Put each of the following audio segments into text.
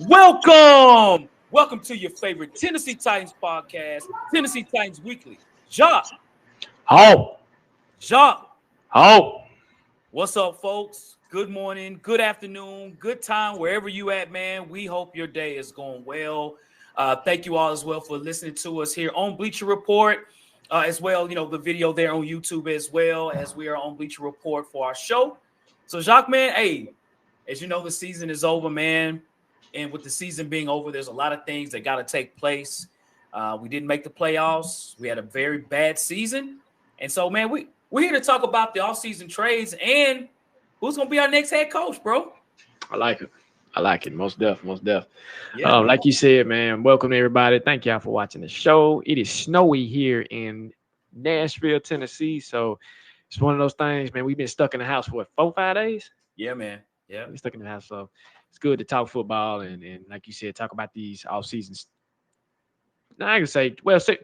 Welcome to your favorite Tennessee Titans podcast, Tennessee Titans Weekly. Jacques, Oh, Jacques, oh, what's up, folks? Good morning, good afternoon, good time, wherever you at, man. We hope your day is going well. Thank you all as well for listening to us here on Bleacher Report, as well. You know, the video there on YouTube as well, as we are on Bleacher Report for our show. So, Jacques, man, hey, as you know, the season is over, man. And with the season being over, there's a lot of things that got to take place. We didn't make the playoffs. We had a very bad season. And so, man, we're here to talk about the offseason trades and who's going to be our next head coach, bro. I like it. I like it. Most def. Yeah, like you said, man, welcome everybody. Thank y'all for watching the show. It is snowy here in Nashville, Tennessee. So it's one of those things, man. We've been stuck in the house for 4-5 days. Yeah, man. Yeah. We're stuck in the house. So it's good to talk football and like you said, talk about these off seasons. Now I can say,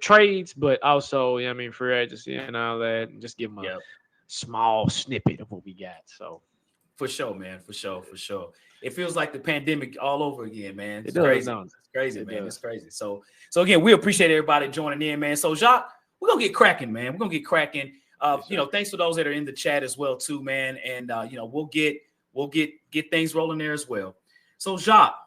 trades, but also, free agency and all that, and just give them a small snippet of what we got. So for sure, man. For sure. It feels like the pandemic all over again, man. It's crazy. It's crazy, man. It's crazy. So again, we appreciate everybody joining in, man. So Jacques, we're gonna get cracking, man. We're gonna get cracking. Thanks for those that are in the chat as well, too, man. And we'll get things rolling there as well. So Jacques,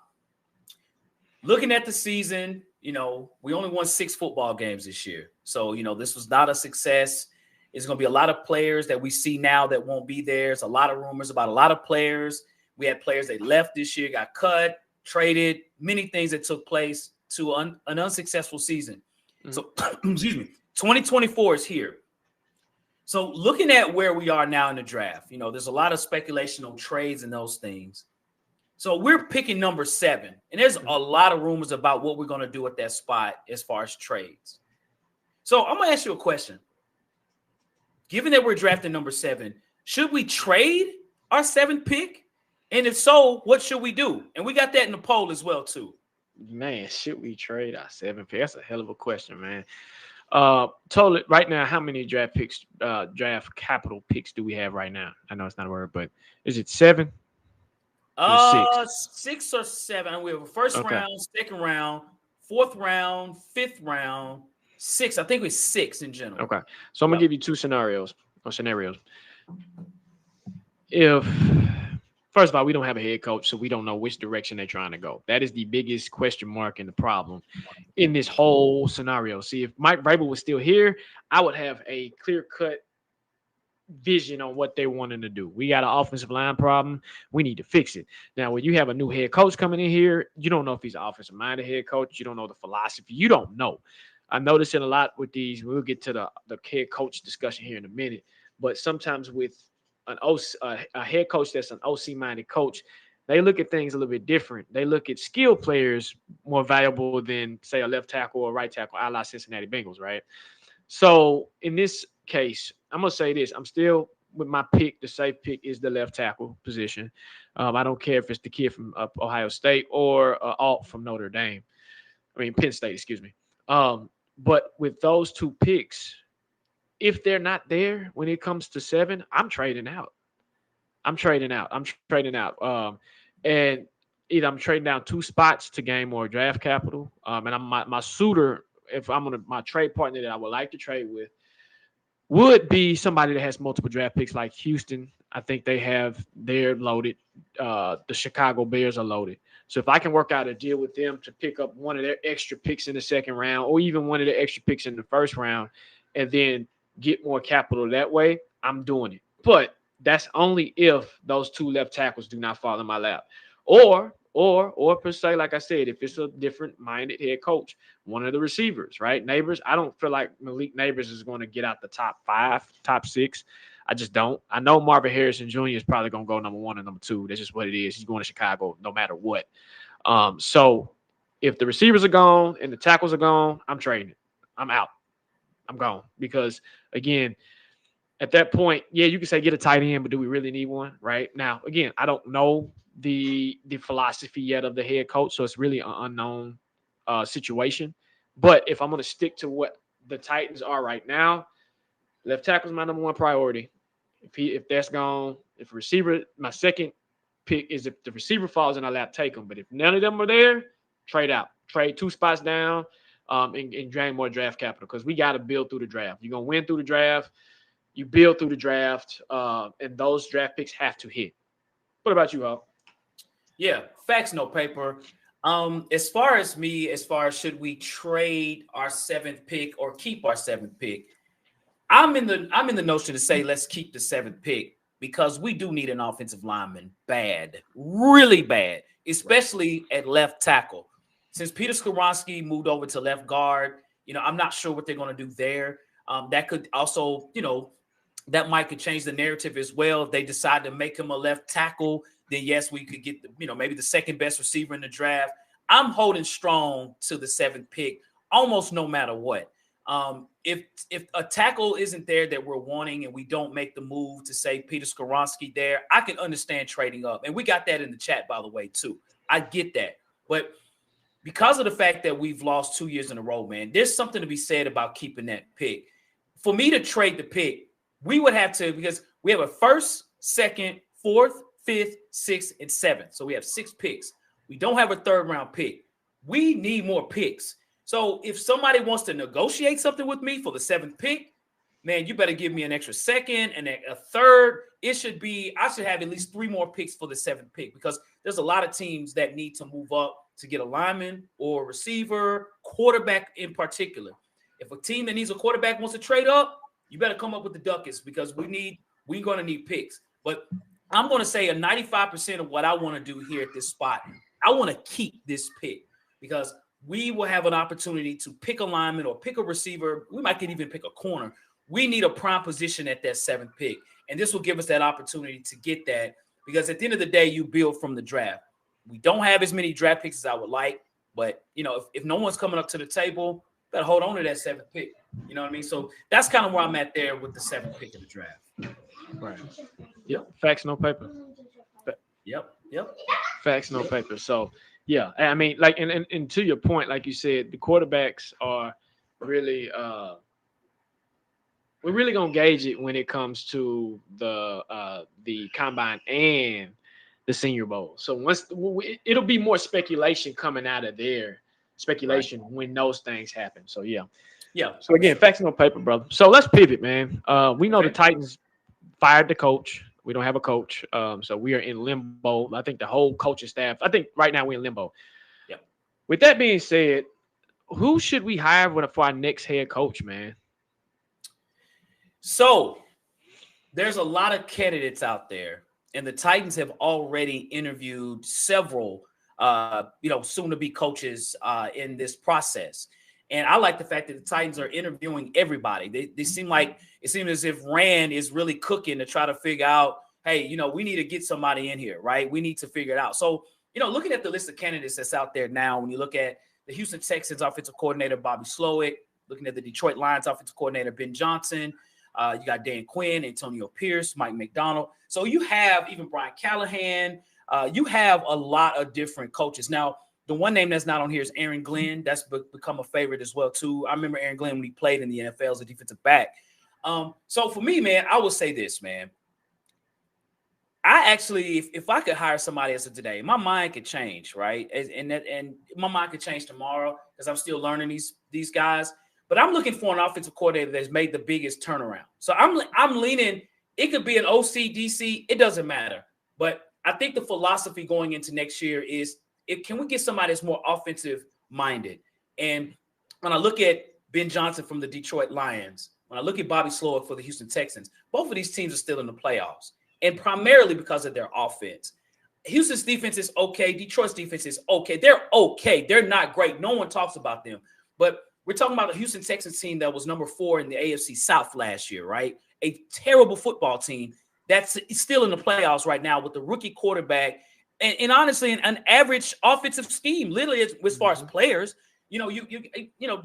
looking at the season, we only won 6 football games this year. So, this was not a success. It's going to be a lot of players that we see now that won't be there. There's a lot of rumors about a lot of players. We had players that left this year, got cut, traded, many things that took place to an unsuccessful season. Mm-hmm. So, excuse me, 2024 is here. So looking at where we are now in the draft, there's a lot of speculation on trades and those things. So we're picking number 7, and there's a lot of rumors about what we're going to do at that spot as far as trades. So I'm going to ask you a question. Given that we're drafting number 7, should we trade our 7th pick? And if so, what should we do? And we got that in the poll as well, too. Man, should we trade our 7th pick? That's a hell of a question, man. Totally. Right now, how many draft capital picks do we have right now? I know it's not a word, but is it 7? 6 or 7. We have a first round, second round, 4th round, 5th round, 6. I think it's 6 in general. Okay. So I'm gonna give you 2 scenarios. If first of all, we don't have a head coach, so we don't know which direction they're trying to go. That is the biggest question mark and the problem in this whole scenario. See, if Mike Vrabel was still here, I would have a clear-cut vision on what they wanted to do. We got an offensive line problem. We need to fix it. Now, when you have a new head coach coming in here, you don't know if he's an offensive-minded head coach. You don't know the philosophy. You don't know. I notice it a lot with these. We'll get to the head coach discussion here in a minute. But sometimes with a head coach that's an OC-minded coach, they look at things a little bit different. They look at skill players more valuable than, say, a left tackle or right tackle, a la Cincinnati Bengals, right? So in this case, I'm going to say this. I'm still with my pick. The safe pick is the left tackle position. I don't care if it's the kid from Ohio State or Alt from Penn State, excuse me. But with those 2 picks, if they're not there when it comes to 7, I'm trading out. And either I'm trading down 2 spots to gain more draft capital. And I'm my suitor, if I'm my trade partner that I would like to trade with, would be somebody that has multiple draft picks like Houston. I think they're loaded. The Chicago Bears are loaded. So if I can work out a deal with them to pick up one of their extra picks in the 2nd round or even one of their extra picks in the 1st round and then get more capital that way, I'm doing it. But that's only if those 2 left tackles do not fall in my lap. Or per se, like I said, if it's a different-minded head coach, one of the receivers, right? Neighbors, I don't feel like Malik Neighbors is going to get out the top 5, top 6. I just don't. I know Marvin Harrison Jr. is probably going to go number 1 and number 2. That's just what it is. He's going to Chicago no matter what. So if the receivers are gone and the tackles are gone, I'm trading it. I'm out. I'm gone. Because, again, at that point, yeah, you can say get a tight end, but do we really need one, right? Now, again, I don't know the philosophy yet of the head coach, so it's really an unknown situation. But if I'm going to stick to what the Titans are right now, left tackle is my number 1 priority. If that's gone, if receiver, my second pick is if the receiver falls in our lap, take them. But if none of them are there, trade out. Trade 2 spots down and drain more draft capital because we got to build through the draft. You're going to win through the draft. You build through the draft, and those draft picks have to hit. What about you, Hawk? Yeah, facts, no paper. As far as should we trade our 7th pick or keep our 7th pick, I'm in the notion to say let's keep the 7th pick because we do need an offensive lineman bad, really bad, especially at left tackle. Since Peter Skoronski moved over to left guard, I'm not sure what they're going to do there. That could also, that might could change the narrative as well. If they decide to make him a left tackle, then yes, we could get maybe the 2nd best receiver in the draft. I'm holding strong to the 7th pick, almost no matter what. If a tackle isn't there that we're wanting and we don't make the move to say Peter Skoronski there, I can understand trading up. And we got that in the chat, by the way, too. I get that. But because of the fact that we've lost 2 years in a row, man, there's something to be said about keeping that pick. For me to trade the pick, we would have to, because we have a 1st, 2nd, 4th, 5th, 6th, and 7th. So we have 6 picks. We don't have a 3rd round pick. We need more picks. So if somebody wants to negotiate something with me for the 7th pick, man, you better give me an extra 2nd and a 3rd. I should have at least 3 more picks for the 7th pick because there's a lot of teams that need to move up to get a lineman or a receiver, quarterback in particular. If a team that needs a quarterback wants to trade up, you better come up with the ducats because we're going to need picks. But I'm going to say a 95% of what I want to do here at this spot, I want to keep this pick because we will have an opportunity to pick a lineman or pick a receiver. We might even pick a corner. We need a prime position at that 7th pick. And this will give us that opportunity to get that because at the end of the day, you build from the draft. We don't have as many draft picks as I would like, but, if no one's coming up to the table, better hold on to that 7th pick. You know what I mean? So that's kind of where I'm at there with the 7th pick of the draft. Right. Yep. Facts, no paper. Yep. Facts, no paper. So, yeah, I mean, like, and to your point, like you said, the quarterbacks are really, we're really gonna gauge it when it comes to the combine and the Senior Bowl. So it'll be more speculation coming out of there, when those things happen. So yeah. So again, facts no paper, brother. So let's pivot, man. We know the Titans fired the coach. We don't have a coach, so we are in limbo. I think the whole coaching staff. I think right now we're in limbo. Yep. With that being said, who should we hire for our next head coach, man? So there's a lot of candidates out there. And the Titans have already interviewed several, soon-to-be coaches in this process. And I like the fact that the Titans are interviewing everybody. They seem like it seems as if Ran is really cooking to try to figure out, hey, we need to get somebody in here, right? We need to figure it out. So, looking at the list of candidates that's out there now, when you look at the Houston Texans offensive coordinator, Bobby Slowick, looking at the Detroit Lions offensive coordinator, Ben Johnson, you got Dan Quinn, Antonio Pierce, Mike McDonald. So you have even Brian Callahan. You have a lot of different coaches. Now, the one name that's not on here is Aaron Glenn. That's become a favorite as well, too. I remember Aaron Glenn when he played in the NFL as a defensive back. So for me, man, I will say this, man. I actually, if I could hire somebody as of today, my mind could change, right? And my mind could change tomorrow because I'm still learning these guys. But I'm looking for an offensive coordinator that's made the biggest turnaround. So I'm leaning. It could be an OC, DC. It doesn't matter. But I think the philosophy going into next year is, can we get somebody that's more offensive minded? And when I look at Ben Johnson from the Detroit Lions, when I look at Bobby Slowick for the Houston Texans, both of these teams are still in the playoffs, and primarily because of their offense. Houston's defense is okay. Detroit's defense is okay. They're okay. They're not great. No one talks about them. But we're talking about the Houston Texans team that was number 4 in the AFC South last year, right? A terrible football team that's still in the playoffs right now with the rookie quarterback and honestly, an average offensive scheme, literally as far as players. You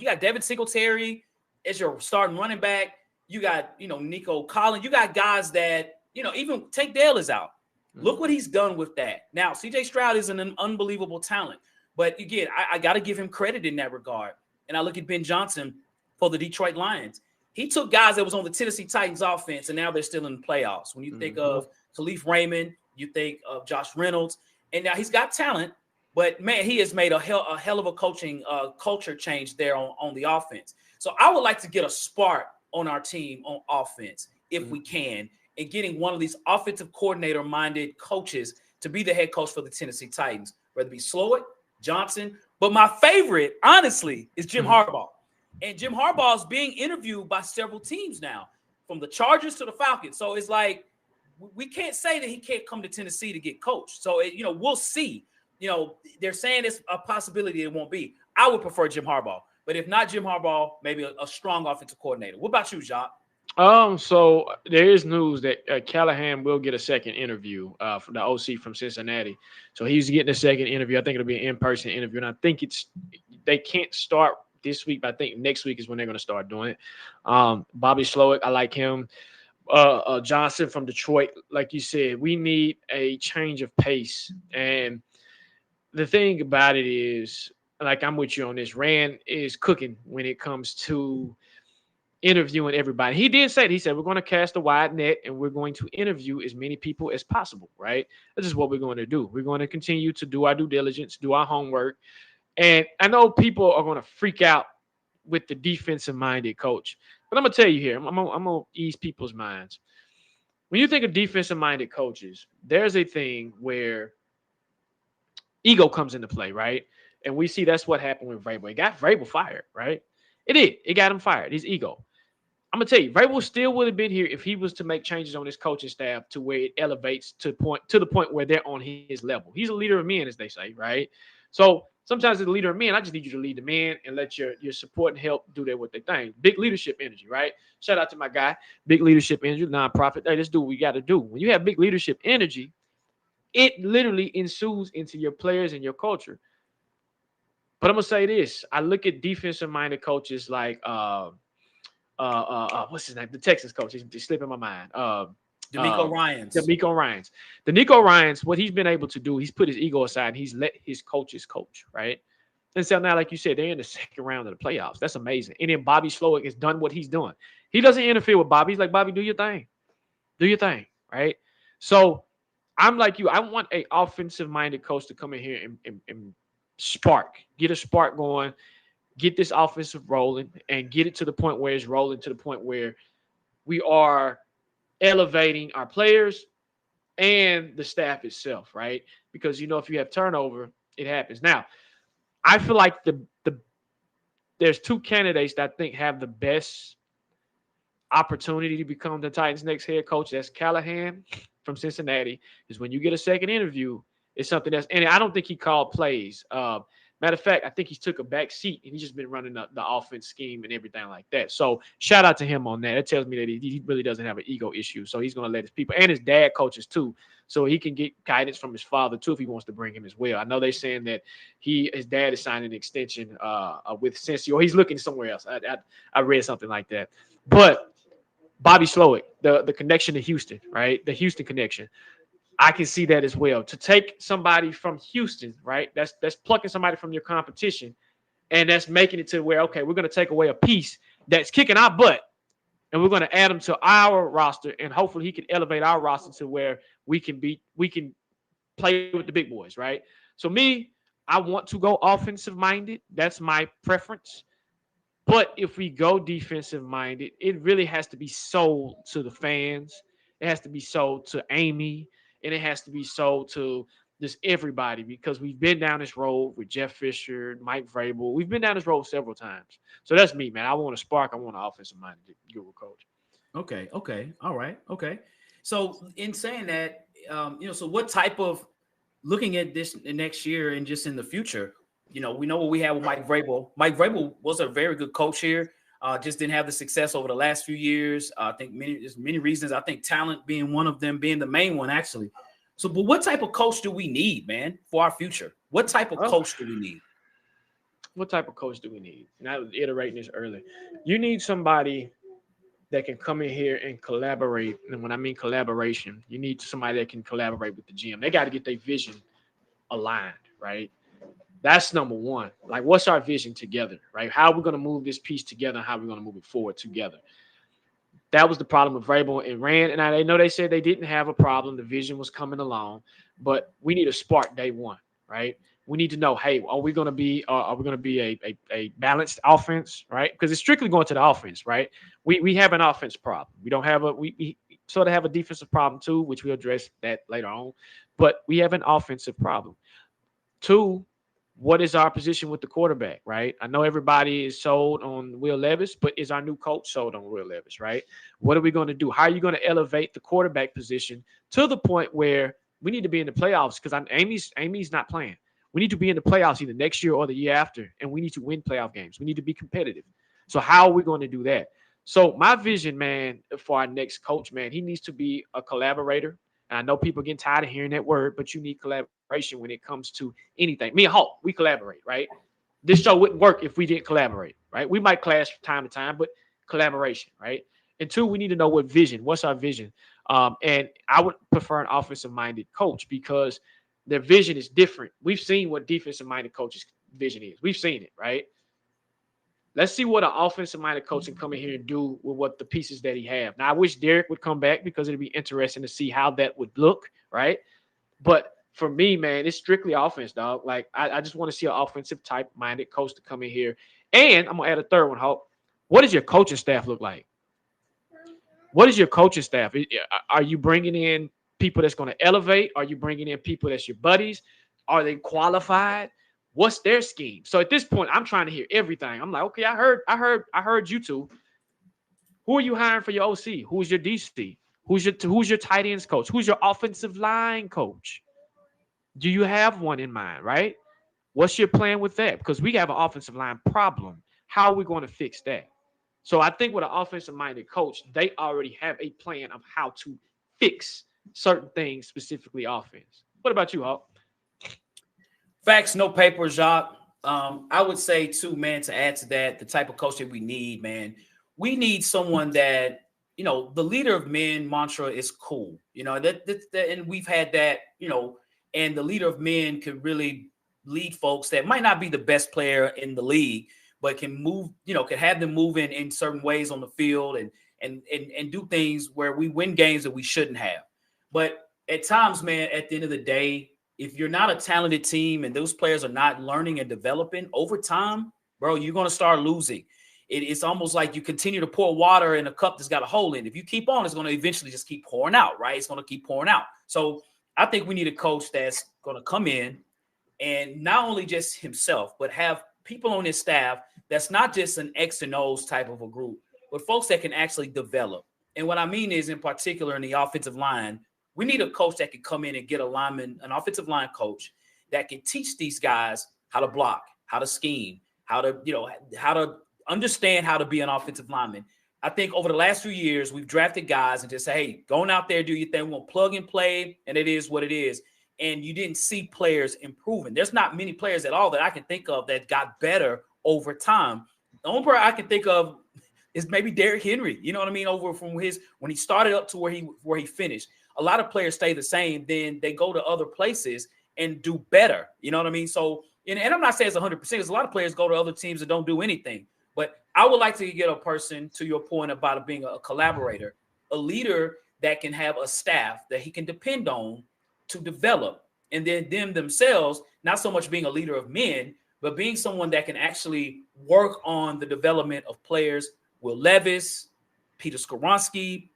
got Devin Singletary as your starting running back. You got, Nico Collins. You got guys that, even Tank Dell is out. Look what he's done with that. Now, C.J. Stroud is an unbelievable talent. But again, I got to give him credit in that regard. And I look at Ben Johnson for the Detroit Lions. He took guys that was on the Tennessee Titans offense, and now they're still in the playoffs. When you think of Khalif Raymond, You think of Josh Reynolds, and now he's got talent, but man, he has made a hell of a coaching culture change there on the offense. So I would like to get a spark on our team on offense if we can, and getting one of these offensive coordinator-minded coaches to be the head coach for the Tennessee Titans, whether it be Slowick, Johnson. But my favorite, honestly, is Jim Harbaugh. And Jim Harbaugh is being interviewed by several teams now, from the Chargers to the Falcons. So it's like, we can't say that he can't come to Tennessee to get coached. So, we'll see. They're saying it's a possibility it won't be. I would prefer Jim Harbaugh. But if not Jim Harbaugh, maybe a strong offensive coordinator. What about you, Jacques? So there is news that Callahan will get a second interview from the OC from Cincinnati. So he's getting a second interview. I think it'll be an in-person interview. And I think they can't start this week, but I think next week is when they're going to start doing it. Bobby Slowick, I like him. Johnson from Detroit, like you said, we need a change of pace. And the thing about it is, like, I'm with you on this. Ran is cooking when it comes to interviewing everybody. He did say it. He said, we're going to cast a wide net and we're going to interview as many people as possible, right? This is what we're going to do. We're going to continue to do our due diligence, do our homework. And I know people are going to freak out with the defensive-minded coach. But I'm going to tell you here, I'm going to ease people's minds. When you think of defensive-minded coaches, there's a thing where ego comes into play, right? And we see that's what happened with Vrabel. It got Vrabel fired, right? It did. It got him fired. His ego. I'm going to tell you, Vrabel still would have been here if he was to make changes on his coaching staff to where it elevates to the point where they're on his level. He's a leader of men, as they say, right? So sometimes as a leader of men, I just need you to lead the men and let your support and help do what they think. Big leadership energy, right? Shout out to my guy, Big Leadership Energy, nonprofit. Hey, let's do what we got to do. When you have big leadership energy, it literally ensues into your players and your culture. But I'm going to say this. I look at defensive-minded coaches like what's his name? The Texas coach. He's slipping my mind. DeMeco Ryans. DeMeco Ryans, what he's been able to do, he's put his ego aside and he's let his coaches coach, right? And so now, like you said, they're in the second round of the playoffs. That's amazing. And then Bobby Slowick has done what he's doing. He doesn't interfere with Bobby. He's like, Bobby, do your thing. Do your thing, right? So I'm like you. I want an offensive-minded coach to come in here and spark, get a spark going, get this offensive rolling, and get it to the point where it's rolling to the point where we are elevating our players and the staff itself, right? Because, if you have turnover, it happens. Now, I feel like there's two candidates that I think have the best opportunity to become the Titans' next head coach. That's Callahan from Cincinnati. Is when you get a second interview, it's something that's – and I don't think he called plays. Matter of fact, I think he took a back seat and he's just been running the offense scheme and everything like that. So shout out to him on that. It tells me that he really doesn't have an ego issue. So he's going to let his people and his dad coaches too. So he can get guidance from his father too if he wants to bring him as well. I know they're saying that his dad is signing an extension with Cincy, or he's looking somewhere else. I read something like that. But Bobby Slowick, the connection to Houston, right? The Houston connection. I can see that as well. To take somebody from Houston, right? That's plucking somebody from your competition, and that's making it to where, okay, we're going to take away a piece that's kicking our butt, and we're going to add him to our roster, and hopefully he can elevate our roster to where we can play with the big boys, right? So me, I want to go offensive-minded. That's my preference. But if we go defensive-minded, it really has to be sold to the fans. It has to be sold to Amy. And it has to be sold to just everybody, because we've been down this road with Jeff Fisher, Mike Vrabel. We've been down this road several times. So that's me, man. I want a spark. I want an offensive-minded guru coach. Okay. All right. Okay. So in saying that, so what type of, looking at this next year and just in the future, we know what we have with Mike Vrabel. Mike Vrabel was a very good coach here. Just didn't have the success over the last few years. I think there's many reasons. I think talent being one of them, being the main one, actually. So, but what type of coach do we need, man, for our future? What type of coach do we need? What type of coach do we need? And I was iterating this earlier. You need somebody that can come in here and collaborate. And when I mean collaboration, you need somebody that can collaborate with the GM. They got to get their vision aligned, right? That's number one. Like, what's our vision together, right? How are we going to move this piece together and how are we going to move it forward together? That was the problem with Vrabel and Ran. And I know they said they didn't have a problem. The vision was coming along, but we need a spark day one, right? We need to know, hey, are we going to be a balanced offense, right? Because it's strictly going to the offense, right? We have an offense problem. We don't have we sort of have a defensive problem too, which we'll address that later on. But we have an offensive problem. Two, what is our position with the quarterback, right? I know everybody is sold on Will Levis, but is our new coach sold on Will Levis, right? What are we going to do? How are you going to elevate the quarterback position to the point where we need to be in the playoffs? Because Amy's not playing. We need to be in the playoffs either next year or the year after, and we need to win playoff games. We need to be competitive. So how are we going to do that? So my vision, man, for our next coach, man, he needs to be a collaborator. And I know people get tired of hearing that word, but you need collaboration when it comes to anything. Me and Hulk, we collaborate, right? This show wouldn't work if we didn't collaborate, right? We might clash from time to time, but collaboration, right? And two, we need to know what vision. What's our vision? And I would prefer an offensive-minded coach because their vision is different. We've seen what defensive-minded coaches' vision is. We've seen it, right? Let's see what an offensive-minded coach can come in here and do with what the pieces that he have. Now, I wish Derek would come back because it'd be interesting to see how that would look, right? But for me, man, it's strictly offense, dog. Like, I just want to see an offensive type-minded coach to come in here. And I'm going to add a third one, Hope. What does your coaching staff look like? What is your coaching staff? Are you bringing in people that's going to elevate? Are you bringing in people that's your buddies? Are they qualified? What's their scheme? So at this point, I'm trying to hear everything. I'm like, okay, I heard you two. Who are you hiring for your OC? Who's your DC? Who's your tight ends coach? Who's your offensive line coach? Do you have one in mind, right? What's your plan with that? Because we have an offensive line problem. How are we going to fix that? So I think with an offensive-minded coach, they already have a plan of how to fix certain things, specifically offense. What about you, Hawk? Facts, no paper, Jacques. I would say, too, man, to add to that, the type of coach that we need, man, we need someone that, you know, the leader of men mantra is cool. You know, that and we've had that, you know, and the leader of men can really lead folks that might not be the best player in the league, but can move, you know, can have them move in certain ways on the field and do things where we win games that we shouldn't have. But at times, man, at the end of the day, if you're not a talented team and those players are not learning and developing over time, bro, you're going to start losing. It's almost like you continue to pour water in a cup that's got a hole in it. If you keep on, it's going to eventually just keep pouring out, right? It's going to keep pouring out. So I think we need a coach that's going to come in and not only just himself, but have people on his staff that's not just an X and O's type of a group, but folks that can actually develop. And what I mean is, in particular, in the offensive line, we need a coach that can come in and get a lineman, an offensive line coach that can teach these guys how to block, how to scheme, how to, you know, how to understand how to be an offensive lineman. I think over the last few years, we've drafted guys and just say, hey, going out there, do your thing. We're going to plug and play, and it is what it is. And you didn't see players improving. There's not many players at all that I can think of that got better over time. The only player I can think of is maybe Derrick Henry. You know what I mean? Over from his when he started up to where he finished. A lot of players stay the same, then they go to other places and do better. You know what I mean? So, and I'm not saying it's 100%. There's a lot of players go to other teams that don't do anything. But I would like to get a person, to your point about being a collaborator, a leader that can have a staff that he can depend on to develop. And then them themselves, not so much being a leader of men, but being someone that can actually work on the development of players. Will Levis, Peter Skoronski,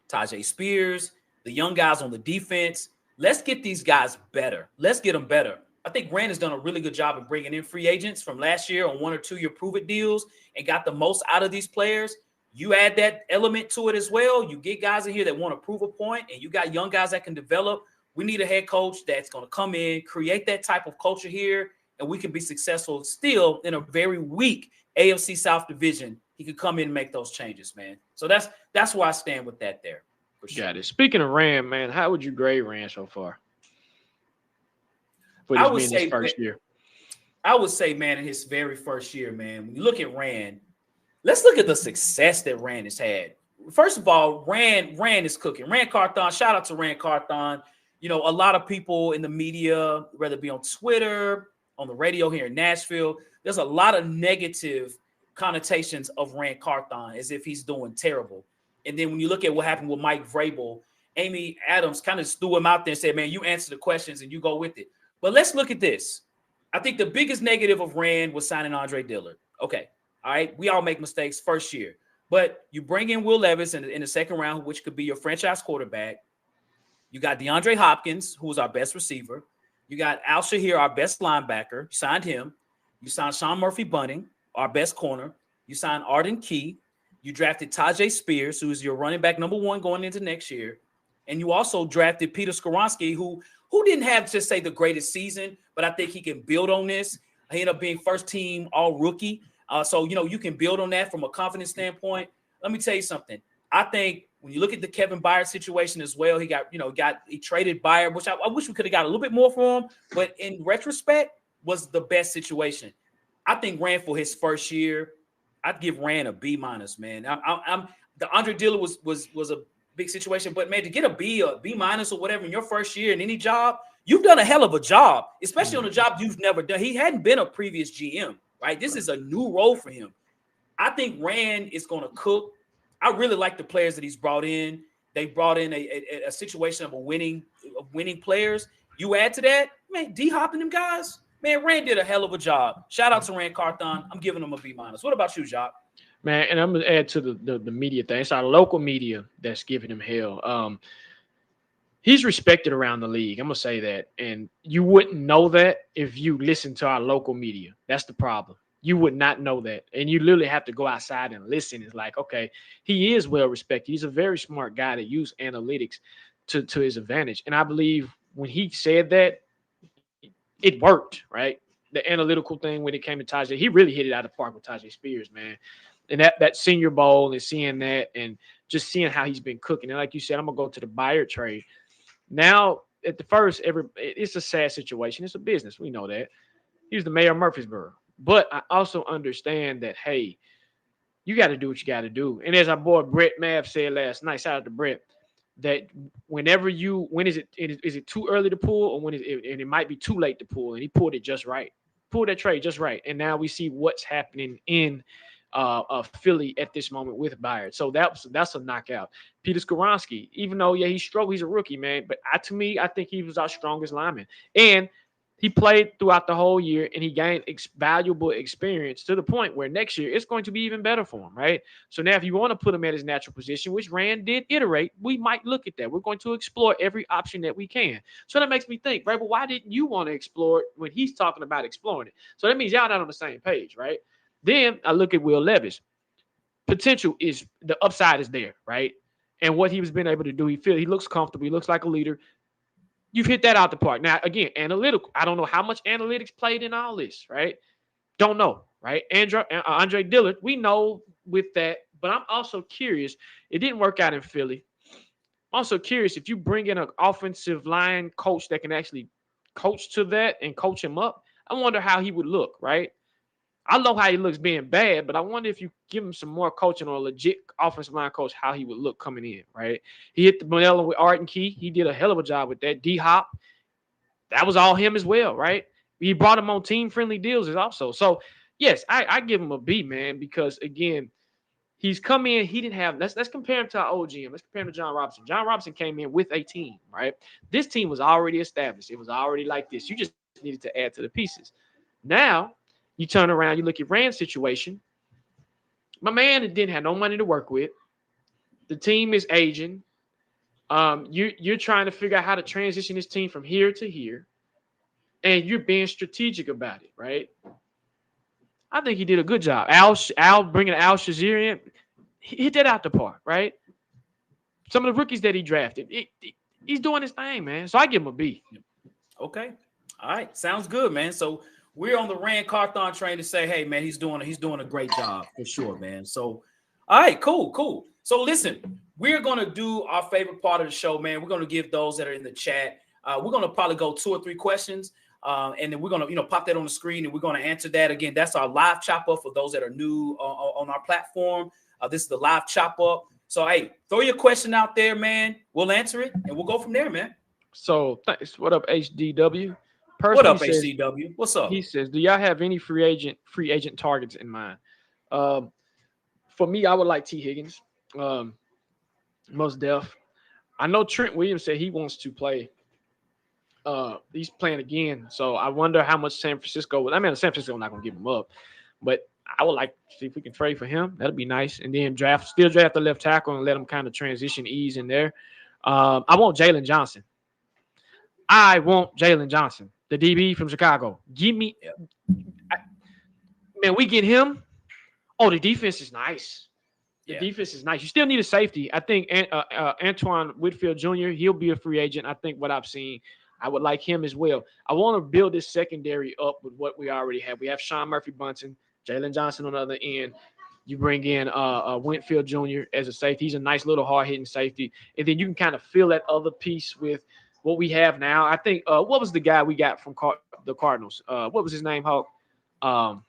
Tajay Spears, the young guys on the defense. Let's get these guys better. Let's get them better. I think Ran has done a really good job of bringing in free agents from last year on 1 or 2 year prove-it deals and got the most out of these players. You add that element to it as well. You get guys in here that want to prove a point, and you got young guys that can develop. We need a head coach that's going to come in, create that type of culture here, and we can be successful still in a very weak AFC South division. He could come in and make those changes, man. So that's where I stand with that there. For sure. Got it. Speaking of Ran, man, how would you grade Ran so far? For I would his say first year. I would say, man, in his very first year, man, when you look at Ran, let's look at the success that Ran has had. First of all, Ran is cooking. Ran Carthon, shout out to Ran Carthon. You know, a lot of people in the media, whether it be on Twitter, on the radio here in Nashville, there's a lot of negative connotations of Ran Carthon as if he's doing terrible. And then when you look at what happened with Mike Vrabel, Amy Adams kind of threw him out there and said, man, you answer the questions and you go with it. But let's look at this. I think the biggest negative of Ran was signing Andre Dillard. Okay. All right. We all make mistakes first year. But you bring in Will Levis in the second round, which could be your franchise quarterback. You got DeAndre Hopkins, who was our best receiver. You got Al Shahir, our best linebacker. You signed him. You signed Sean Murphy-Bunting, our best corner. You signed Arden Key. You drafted Tajay Spears, who is your running back number 1 going into next year. And you also drafted Peter Skoronski, who didn't have, just say, the greatest season, but I think he can build on this. He ended up being first team all rookie. So, you can build on that from a confidence standpoint. Let me tell you something. I think when you look at the Kevin Byard situation as well, he traded Byard, which I wish we could have got a little bit more for him, but in retrospect was the best situation. I think Ran for his first year, I'd give Ran a B-, man. The Andre Dillard was a big situation, but man, to get a B or B- or whatever in your first year in any job, you've done a hell of a job, especially on a job you've never done. He hadn't been a previous GM, right? This is a new role for him. I think Ran is going to cook. I really like the players that he's brought in. They brought in a situation of winning players. You add to that, man, D-Hop and them guys, man, Ran did a hell of a job. Shout out to Ran Carthon. I'm giving him a B-. What about you, Jacques? Man, and I'm going to add to the media thing. It's our local media that's giving him hell. He's respected around the league. I'm going to say that. And you wouldn't know that if you listen to our local media. That's the problem. You would not know that. And you literally have to go outside and listen. It's like, okay, he is well respected. He's a very smart guy that uses analytics to his advantage. And I believe when he said that, it worked, right? The analytical thing when it came to Tajay, he really hit it out of the park with Tajay Spears, man. And that Senior Bowl and seeing that and just seeing how he's been cooking. And like you said, I'm going to go to the Byard trade. Now, at the first, it's a sad situation. It's a business. We know that. He was the mayor of Murfreesboro. But I also understand that, hey, you got to do what you got to do. And as our boy Brett Mav said last night, shout out to Brett, that when is it too early to pull or and it might be too late to pull? And he pulled it just right. Pulled that trade just right. And now we see what's happening in Philly at this moment with Byard. So that's a knockout. Peter Skoronski, even though, he struggled, he's a rookie, man. But to me, I think he was our strongest lineman. And he played throughout the whole year, and he gained valuable experience to the point where next year it's going to be even better for him, right? So now if you want to put him at his natural position, which Ran did iterate, we might look at that. We're going to explore every option that we can. So that makes me think, right? But why didn't you want to explore it when he's talking about exploring it? So that means y'all not on the same page, right? Then I look at Will Levis. Potential is the upside is there, right? And what he was been able to do, he looks comfortable. He looks like a leader. You've hit that out the park. Now, again, analytical. I don't know how much analytics played in all this, right? Don't know, right? Andre Dillard, we know with that, but I'm also curious. It didn't work out in Philly. I'm also curious if you bring in an offensive line coach that can actually coach to that and coach him up, I wonder how he would look, right? I know how he looks being bad, but I wonder if you give him some more coaching or a legit offensive line coach, how he would look coming in, right? He hit the Manila with Arden Key. He did a hell of a job with that. D-Hop, that was all him as well, right? He brought him on team-friendly deals also. So, yes, I give him a B, man, because, again, he's come in. He didn't have – let's compare him to our old GM. Let's compare him to John Robinson. John Robinson came in with a team, right? This team was already established. It was already like this. You just needed to add to the pieces. Now – you turn around, you look at Ran's situation. My man didn't have no money to work with. The team is aging. You're trying to figure out how to transition this team from here to here, and you're being strategic about it, right? I think he did a good job. Al bringing Al Shahir in, he hit that out the park, right? Some of the rookies that he drafted, he's doing his thing, man. So I give him a B. Okay, all right, sounds good, man. So we're on the Ran Carthon train to say, hey, man, he's doing a great job for sure, man. So, all right, cool. So listen, we're going to do our favorite part of the show, man. We're going to give those that are in the chat. We're going to probably go 2 or 3 questions, and then we're going to, pop that on the screen, and we're going to answer that. Again, that's our live chop up for those that are new on our platform. This is the live chop up. So, hey, throw your question out there, man. We'll answer it, and we'll go from there, man. So, thanks. What up, HDW? What up, HCW? What's up? He says, do y'all have any free agent targets in mind? For me, I would like T. Higgins. Most def. I know Trent Williams said he wants to play. He's playing again, so I wonder how much San Francisco would. I mean, San Francisco not gonna give him up, but I would like to see if we can trade for him. That'd be nice. And then still draft the left tackle and let him kind of transition ease in there. I want Jalen Johnson. The DB from Chicago. Give me, man. We get him. Oh, the defense is nice. The defense is nice. You still need a safety. I think Antoine Whitfield Jr., he'll be a free agent. I think what I've seen, I would like him as well. I want to build this secondary up with what we already have. We have Sean Murphy-Bunting, Jalen Johnson on the other end. You bring in Whitfield Jr. as a safety. He's a nice little hard-hitting safety. And then you can kind of fill that other piece with what we have now. I think what was the guy we got from the Cardinals? What was his name, Hulk? The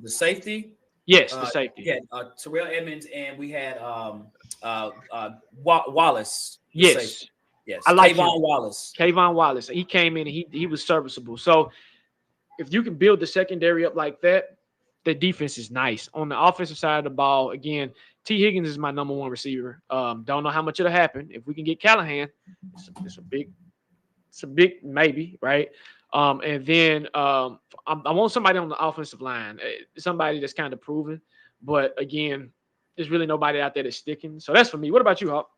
safety. Yes, the safety. Yeah, Terrell Edmonds, and we had Wallace. Yes. Yes. I like Kayvon Wallace. Kayvon Wallace. He came in and he was serviceable. So if you can build the secondary up like that, the defense is nice. On the offensive side of the ball, again, T. Higgins is my number one receiver. Don't know how much it'll happen. If we can get Callahan, it's a big maybe, right? And then I want somebody on the offensive line, somebody that's kind of proven. But again, there's really nobody out there that's sticking. So that's for me. What about you, Hawk?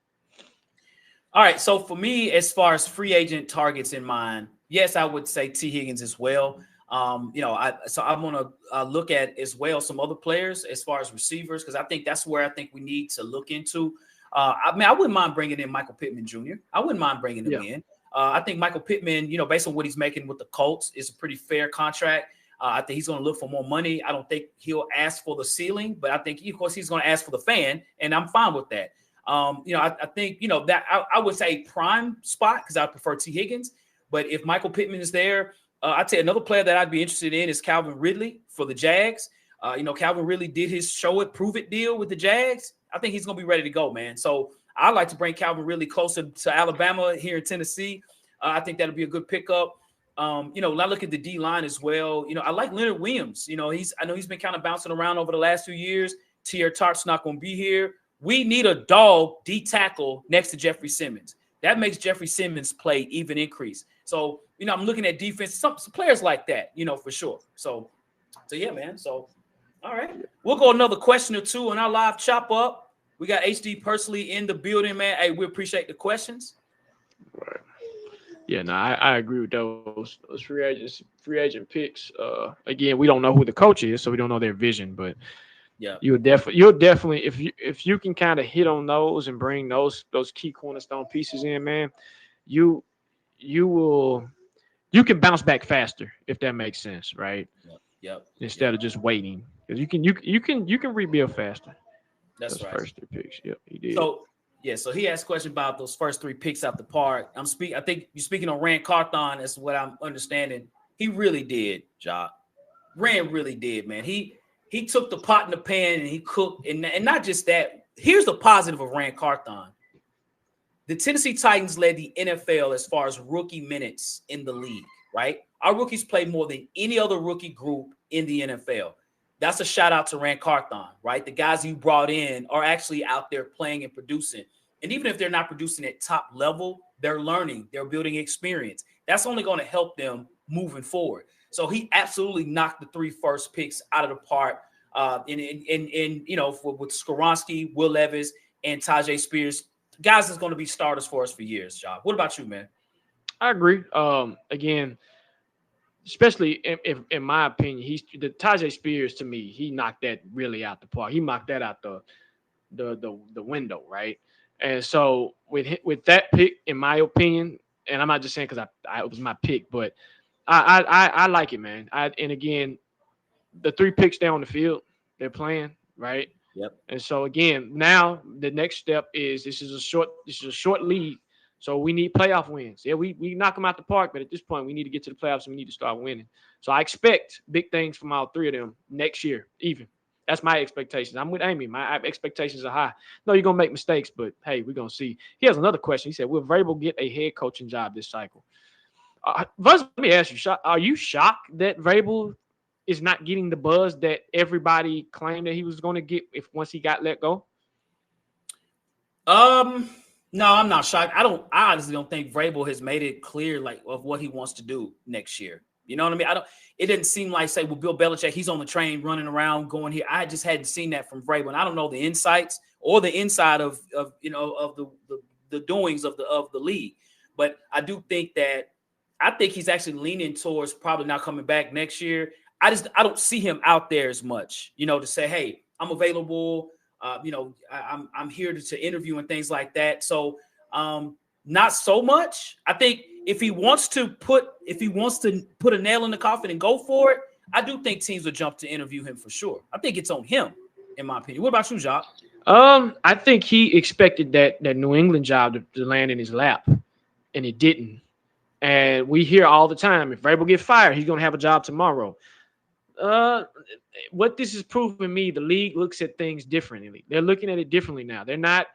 All right. So for me, as far as free agent targets in mind, yes, I would say T. Higgins as well. I'm going to look at as well some other players as far as receivers, because I think that's where I think we need to look into. I wouldn't mind bringing in Michael Pittman Jr. I wouldn't mind bringing him in. I think Michael Pittman, based on what he's making with the Colts, is a pretty fair contract. I think he's going to look for more money. I don't think he'll ask for the ceiling, but I think, of course, he's going to ask for the fan, and I'm fine with that. I think, that I would say prime spot because I prefer T. Higgins. But if Michael Pittman is there, I'd say another player that I'd be interested in is Calvin Ridley for the Jags. Calvin Ridley did his show it, prove it deal with the Jags. I think he's going to be ready to go, man. So I'd like to bring Calvin Ridley closer to Alabama here in Tennessee. I think that'll be a good pickup. I look at the D line as well. I like Leonard Williams. I know he's been kind of bouncing around over the last few years. T.R. Tart's not going to be here. We need a dog D tackle next to Jeffrey Simmons. That makes Jeffrey Simmons' play even increase. So, I'm looking at defense, some players like that, for sure. So yeah, man. So, all right. We'll go another question or two on our live chop up. We got HD Personally in the building, man. Hey, we appreciate the questions. Right. Yeah, no, I agree with those free agent picks. Again, we don't know who the coach is, so we don't know their vision, but yeah, you'll definitely if you can kind of hit on those and bring those key cornerstone pieces in, man, you can bounce back faster if that makes sense, right? Yep. Instead of just waiting, because you can rebuild faster. That's those right. First 3 picks, yep, he did. So he asked a question about those first 3 picks out the park. I think you're speaking on Ran Carthon. That's what I'm understanding. He really did, Jock. Ran really did, man. He took the pot in the pan and he cooked, and not just that. Here's the positive of Ran Carthon. The Tennessee Titans led the NFL as far as rookie minutes in the league, right? Our rookies play more than any other rookie group in the NFL. That's a shout out to Ran Carthon, right? The guys you brought in are actually out there playing and producing. And even if they're not producing at top level, they're learning, they're building experience. That's only going to help them moving forward. So he absolutely knocked the 3 first picks out of the park. With Skoronski, Will Levis, and Tajay Spears, guys is going to be starters for us for years, John. What about you, man? I agree. Again, especially in my opinion, the Tajay Spears, to me, he knocked that really out the park. He knocked that out the window, right? And so with that pick, in my opinion, and I'm not just saying because it was my pick, but I like it, man. And again, the 3 picks down the field, they're playing, right? Yep. And so again, now the next step is this is a short lead, so we need playoff wins. Yeah, we knock them out the park, but at this point, we need to get to the playoffs and we need to start winning. So I expect big things from all 3 of them next year, even. That's my expectations. I'm with Amy. My expectations are high. No, you're gonna make mistakes, but hey, we're gonna see. He has another question. He said, "Will Vrabel get a head coaching job this cycle?" First, let me ask you: are you shocked that Vrabel is not getting the buzz that everybody claimed that he was going to get once he got let go? No, I'm not shocked. I honestly don't think Vrabel has made it clear like of what he wants to do next year. You know what I mean? It didn't seem like, say, with Bill Belichick, he's on the train running around going here. I just hadn't seen that from Vrabel. And I don't know the insights or the inside of the doings of the league. But I do think that I think he's actually leaning towards probably not coming back next year. I don't see him out there as much, to say, hey, I'm available. I'm here to interview and things like that. So not so much. I think if he wants to put a nail in the coffin and go for it, I do think teams would jump to interview him for sure. I think it's on him, in my opinion. What about you, Jacques? I think he expected that New England job to land in his lap, and it didn't. And we hear all the time, if Vrabel gets fired, he's going to have a job tomorrow. What this is proving me, the league looks at things differently. They're looking at it differently now. They're not,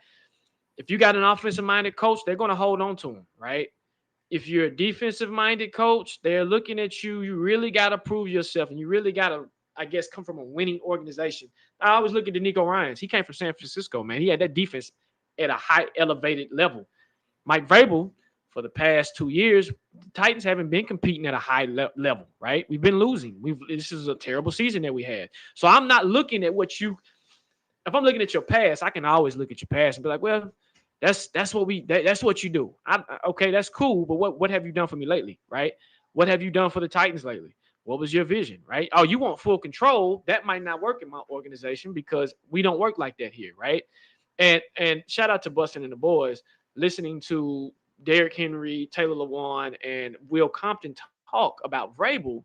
if you got an offensive-minded coach, they're going to hold on to him, right? If you're a defensive-minded coach, they're looking at you. You really got to prove yourself, and you really got to, I guess, come from a winning organization. I always look at D'Amico Ryans. He came from San Francisco, man. He had that defense at a high elevated level. Mike Vrabel, for the past 2 years, the Titans haven't been competing at a high level, right? We've been losing. This is a terrible season that we had. So I'm not looking at if I'm looking at your past, I can always look at your past and be like, well, that's what you do. Okay, that's cool, but what have you done for me lately, right? What have you done for the Titans lately? What was your vision, right? Oh, you want full control? That might not work in my organization because we don't work like that here, right? And shout out to Bustin' and the boys, listening to Derrick Henry, Taylor Lewan, and Will Compton talk about Vrabel.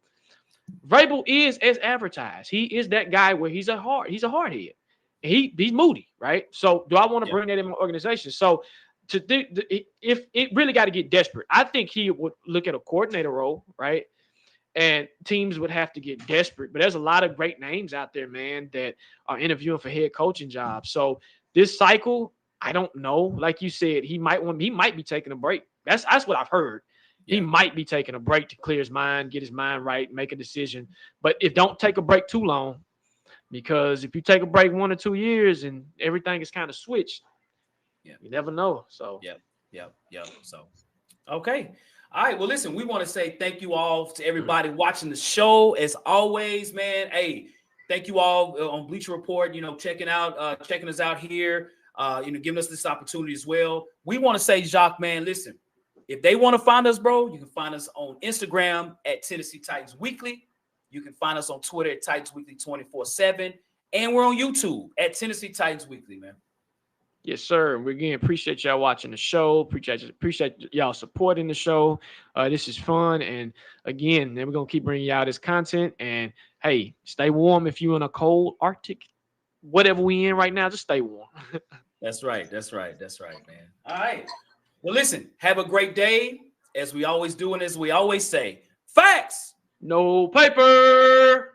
Vrabel is as advertised. He is that guy where he's a hardhead. He's moody, right? So do I want to bring that in my organization? So if it really got to get desperate, I think he would look at a coordinator role, right? And teams would have to get desperate. But there's a lot of great names out there, man, that are interviewing for head coaching jobs. So this cycle, I don't know. Like you said, he might be taking a break. That's what I've heard. Yeah. He might be taking a break to clear his mind, get his mind right, make a decision. But don't take a break too long, because if you take a break 1 or 2 years and everything is kind of switched, you never know. So So okay. All right. Well, listen, we want to say thank you all to everybody watching the show. As always, man. Hey, thank you all on Bleacher Report, checking us out here, giving us this opportunity as well. We want to say, Jacques, man, listen, if they want to find us, bro, you can find us on Instagram at Tennessee Titans Weekly. You can find us on Twitter at Titans Weekly 24/7. And we're on YouTube at Tennessee Titans Weekly, man. Yes, sir. We again appreciate y'all watching the show. Appreciate y'all supporting the show. This is fun. And again, then we're going to keep bringing y'all this content. And hey, stay warm if you're in a cold Arctic, whatever we in right now, just stay warm. That's right, man. All right. Well, listen, have a great day. As we always do and as we always say, facts. No paper.